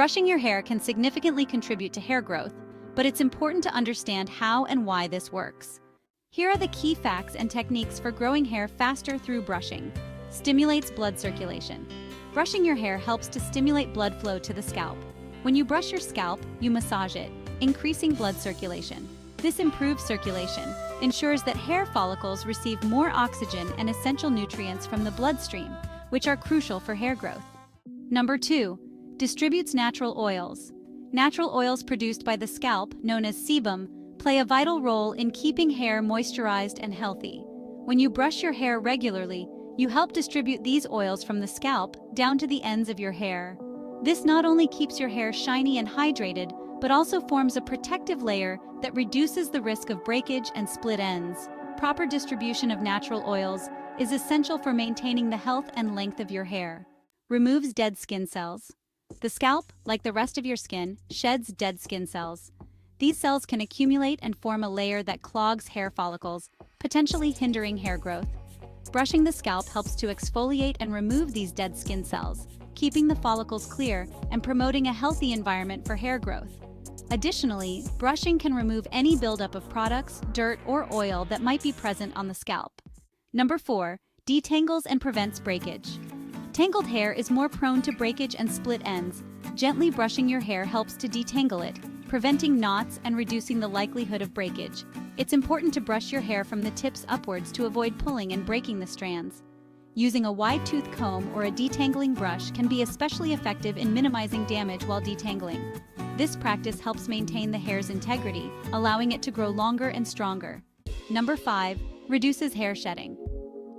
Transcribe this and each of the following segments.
Brushing your hair can significantly contribute to hair growth, but it's important to understand how and why this works. Here are the key facts and techniques for growing hair faster through brushing. Stimulates blood circulation. Brushing your hair helps to stimulate blood flow to the scalp. When you brush your scalp, you massage it, increasing blood circulation. This improves circulation, ensures that hair follicles receive more oxygen and essential nutrients from the bloodstream, which are crucial for hair growth. Number 2. Distributes natural oils. Natural oils produced by the scalp, known as sebum, play a vital role in keeping hair moisturized and healthy. When you brush your hair regularly, you help distribute these oils from the scalp down to the ends of your hair. This not only keeps your hair shiny and hydrated, but also forms a protective layer that reduces the risk of breakage and split ends. Proper distribution of natural oils is essential for maintaining the health and length of your hair. Removes dead skin cells. The scalp, like the rest of your skin, sheds dead skin cells. These cells can accumulate and form a layer that clogs hair follicles, potentially hindering hair growth. Brushing the scalp helps to exfoliate and remove these dead skin cells, keeping the follicles clear and promoting a healthy environment for hair growth. Additionally, brushing can remove any buildup of products, dirt, or oil that might be present on the scalp. Number 4. Detangles and prevents breakage. Tangled hair is more prone to breakage and split ends. Gently brushing your hair helps to detangle it, preventing knots and reducing the likelihood of breakage. It's important to brush your hair from the tips upwards to avoid pulling and breaking the strands. Using a wide-tooth comb or a detangling brush can be especially effective in minimizing damage while detangling. This practice helps maintain the hair's integrity, allowing it to grow longer and stronger. Number 5. Reduces hair shedding.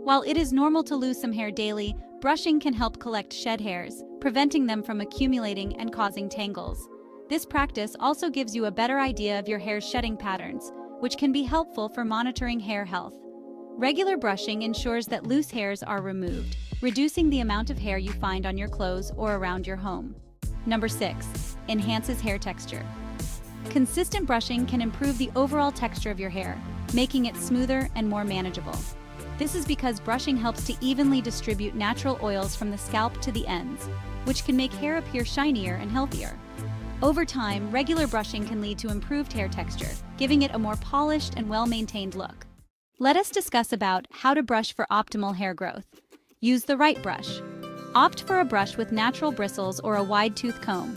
While it is normal to lose some hair daily, brushing can help collect shed hairs, preventing them from accumulating and causing tangles. This practice also gives you a better idea of your hair's shedding patterns, which can be helpful for monitoring hair health. Regular brushing ensures that loose hairs are removed, reducing the amount of hair you find on your clothes or around your home. Number 6. Enhances hair texture. Consistent brushing can improve the overall texture of your hair, making it smoother and more manageable. This is because brushing helps to evenly distribute natural oils from the scalp to the ends, which can make hair appear shinier and healthier. Over time, regular brushing can lead to improved hair texture, giving it a more polished and well-maintained look. Let us discuss about how to brush for optimal hair growth. Use the right brush. Opt for a brush with natural bristles or a wide-tooth comb.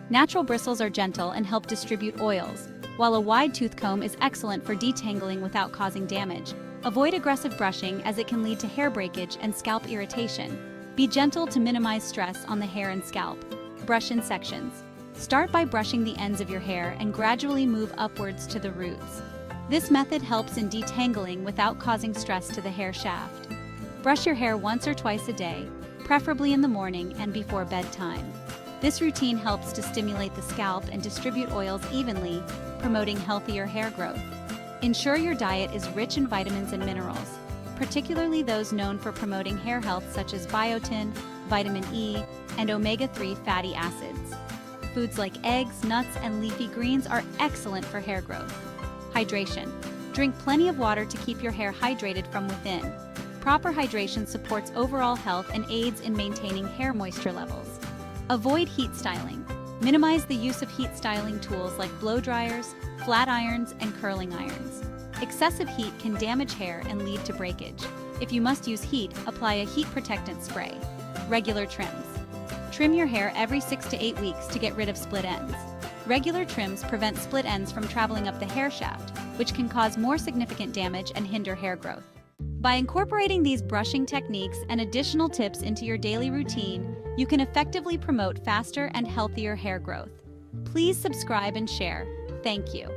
Natural bristles are gentle and help distribute oils, while a wide-tooth comb is excellent for detangling without causing damage. Avoid aggressive brushing as it can lead to hair breakage and scalp irritation. Be gentle to minimize stress on the hair and scalp. Brush in sections. Start by brushing the ends of your hair and gradually move upwards to the roots. This method helps in detangling without causing stress to the hair shaft. Brush your hair once or twice a day, preferably in the morning and before bedtime. This routine helps to stimulate the scalp and distribute oils evenly, promoting healthier hair growth. Ensure your diet is rich in vitamins and minerals, particularly those known for promoting hair health such as biotin, vitamin E, and omega-3 fatty acids. Foods like eggs, nuts, and leafy greens are excellent for hair growth. Hydration. Drink plenty of water to keep your hair hydrated from within. Proper hydration supports overall health and aids in maintaining hair moisture levels. Avoid heat styling. Minimize the use of heat styling tools like blow dryers, flat irons, and curling irons. Excessive heat can damage hair and lead to breakage. If you must use heat, apply a heat protectant spray. Regular trims. Trim your hair every 6 to 8 weeks to get rid of split ends. Regular trims prevent split ends from traveling up the hair shaft, which can cause more significant damage and hinder hair growth. By incorporating these brushing techniques and additional tips into your daily routine, you can effectively promote faster and healthier hair growth. Please subscribe and share. Thank you.